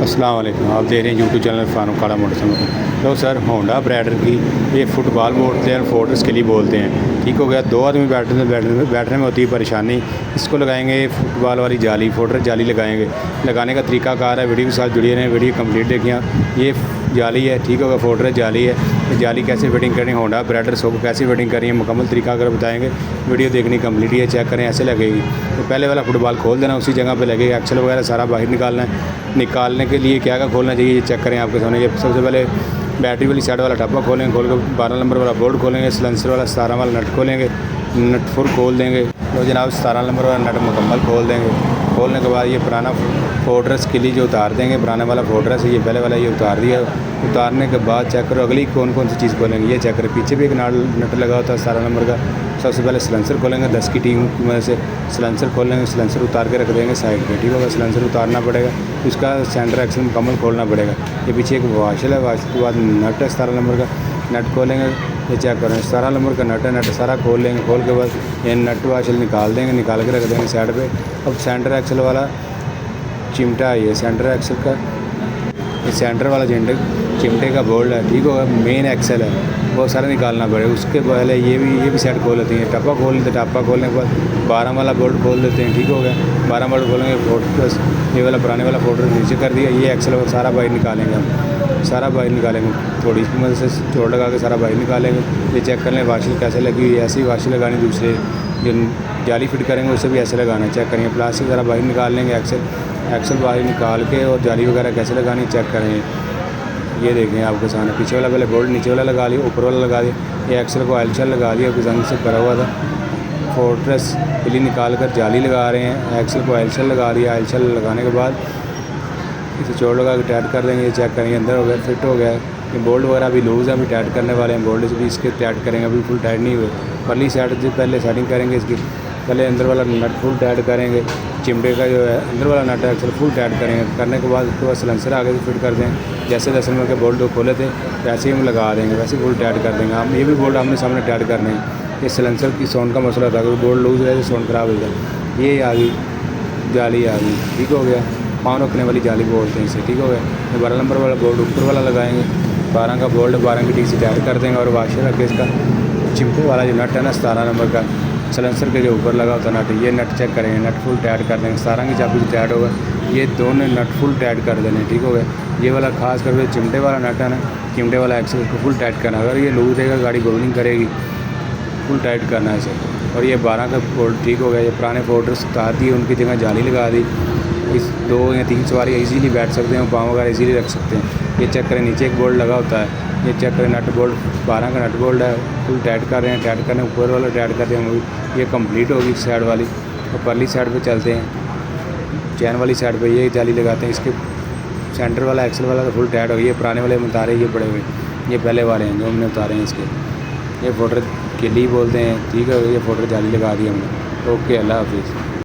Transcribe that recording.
अस्सलाम वालेकुम। आप देख रहे हैं यूट्यूब चैनल फारूक काला मोटरसाइकिल। तो सर होंडा ब्राइडर की ये फुटबॉल बोलते हैं, फोर्ट्रेस के लिए बोलते हैं। ठीक हो गया, दो आदमी बैठने में होती है परेशानी। इसको लगाएंगे फुटबॉल वाली जाली, फोर्ट्रेस जाली लगाएंगे। लगाने का तरीकाकार है, वीडियो के साथ जुड़िए रहें, वीडियो कंप्लीट देखिए। ये जाली है, ठीक होगा, फोर्ट्रेस जाली है। ये जाली कैसे फिटिंग करनी, होंडा ब्राइडर सो को कैसे फिटिंग करनी है, मुकम्मल तरीका अगर बताएंगे। वीडियो देखनी कंप्लीट है, चेक करें ऐसे लगेगी। तो पहले वाला फुटबॉल खोल देना, उसी जगह पे लगेगा। एक्सल वगैरह सारा बाहर निकालना है। निकालने के लिए क्या खोलना चाहिए ये चेक करें आपके सामने। ये सबसे पहले बैटरी वाली साइड वाला डब्बा खोलेंगे, खोल के 12 नंबर वाला बोर्ड खोलेंगे, सिलेंसर वाला 17 वाला नट खोलेंगे, नट फुल खोल देंगे। तो जनाब 17 नंबर वाला नट मुकम्मल खोल देंगे। खोलने के बाद ये पुराना फोर्ट्रेस के लिए जो उतार देंगे, पुराने वाला फोर्ट्रेस है, ये पहले वाला ये उतार दिया। उतारने के बाद चेक करो अगली कौन कौन सी चीज़ खोलेंगे, ये चेक करें। पीछे भी एक नट लगा होता है 17 नंबर का। सबसे पहले सिलेंसर खोलेंगे, 10 की टीम की मदद से सिलेंसर खोलेंगे। सिलेंसर उतार के रख देंगे साइड पे, ठीक होगा। सिलेंसर उतारना पड़ेगा, उसका सेंटर एक्सल मुकम्मल खोलना पड़ेगा। ये पीछे एक वाशल है, वाशल के बाद नट है 17 नंबर का, नट खोलेंगे। ये चेक करें 17 नंबर का नट है, नट सारा खोल लेंगे। खोल के बाद ये नट वाशल निकाल देंगे, निकाल के रख देंगे साइड पे। अब सेंटर एक्सल वाला चिमटा है, ये सेंटर एक्सल का, ये सेंटर वाला चिमटे का बोल्ट है, ठीक होगा। मेन एक्सल है, वो सारा निकालना पड़ेगा। उसके पहले ये भी सेट खोल लेते हैं। टप्पा खोल लेते हैं, टप्पा खोलने के बाद 12 वाला बोल्ट खोल देते हैं, ठीक हो गया। 12 बोल्ट खोलेंगे, फोर्ट्रेस ये वाला पुराने वाला फोर्ट्रेस नीचे कर दिया। ये एक्सल सारा बाहर निकालेंगे, हम सारा बाहर निकालेंगे। थोड़ी इसकी मदद से चोट लगा के सारा बाहर निकालेंगे। ये चेक कर लें वाशल कैसे लगी हुई है, ऐसी वाशल लगानी। दूसरे जो जाली फिट करेंगे उससे भी ऐसे लगाना, चेक करेंगे। प्लास्टिक सारा बाहर निकाल लेंगे, एक्सल बाहर निकाल के, और जाली वगैरह कैसे लगानी चेक करें। ये देखें आपके सामने, पीछे वाला पहले बोल्ट नीचे वाला लगा लिया, ऊपर वाला लगा दिया। ये एक्सल को आयल लगा दिया, जंग से भरा हुआ था। फोर्ट्रेस पली निकाल कर जाली लगा रहे हैं, एक्सल को आयल लगा दिया। आयल लगाने के बाद इसे चोट लगा के टाइट कर देंगे। ये चेक करेंगे अंदर हो गया, फिट हो गया। ये बोल्ट वगैरह अभी लूज़ है, अभी टाइट करने वाले हैं। बोल्ट से भी इसके टाइट करेंगे, अभी फुल टाइट नहीं हुए। परली साइड से पहले सेटिंग करेंगे इसकी। पहले अंदर वाला नट फुल टाइट करेंगे, चिमटे का जो है अंदर वाला नट है एक्सल फुल टाइट करेंगे। करने के बाद उसके बाद सिलेंसर आगे से फिट कर दें। जैसे 10 नंबर के बोल्ट जो खोले थे वैसे ही हम लगा देंगे, वैसे फुल टाइट कर देंगे। हम ये भी बोल्ट आमने सामने टाइट करने हैं। ये सिलेंसर की साउंड का मसला था, अगर बोल्ट लूज़ रहे तो साउंड ख़राब हो जाए। ये आ गई जाली, आ गई, ठीक हो गया। पाँव रखने वाली जाली बोलते हैं इसे, ठीक हो गया। 12 नंबर वाला बोल्ट ऊपर वाला लगाएंगे। 12 का बोल्ट 12 की टी से टाइट कर देंगे। और वाशर रख के इसका चिमटे वाला जो नट है ना 17 नंबर का, सिलेंसर के जो ऊपर लगा होता है नट, ये नट चेक करेंगे, नट फुल टाइट कर देंगे। 17 की चाबी से टाइट होगा, ये दोनों नट फुल टाइट कर देने, ठीक हो गया। ये वाला खास करके चिमटे वाला नट है ना, चिमटे वाला एक्सल को फुल टाइट करना। अगर ये लूज रहेगा गाड़ी गोलिंग करेगी, फुल टाइट करना है इसे। और ये 12 का बोल्ट ठीक हो गया। ये पुराने फोर्ट्रेस उतार दिए, उनकी जगह जाली लगा दी। इस 2 या 3 सवारी इजीली बैठ सकते हैं, पाँव वगैरह इजीली रख सकते हैं। ये चेक करें नीचे एक बोल्ट लगा होता है, ये चेक करें नट बोल्ट 12 का नट बोल्ट है, फुल टाइट कर रहे हैं। टाइट करने ऊपर वाला टाइट कर रहे हैं, ये कंप्लीट होगी साइड वाली। और परली साइड पे चलते हैं, चैन वाली साइड पे ये जाली लगाते हैं। इसके सेंटर वाला एक्सल वाला तो फुल टाइट हो गया। ये पुराने वाले हम उतारे, ये बड़े हुए, ये पहले वाले हैं जो हमने उतारे हैं इसके। ये फोर्ट्रेस के लिए बोलते हैं, ठीक है। ये फोर्ट्रेस जाली लगा दी हमने। ओके, अल्लाह हाफिज़।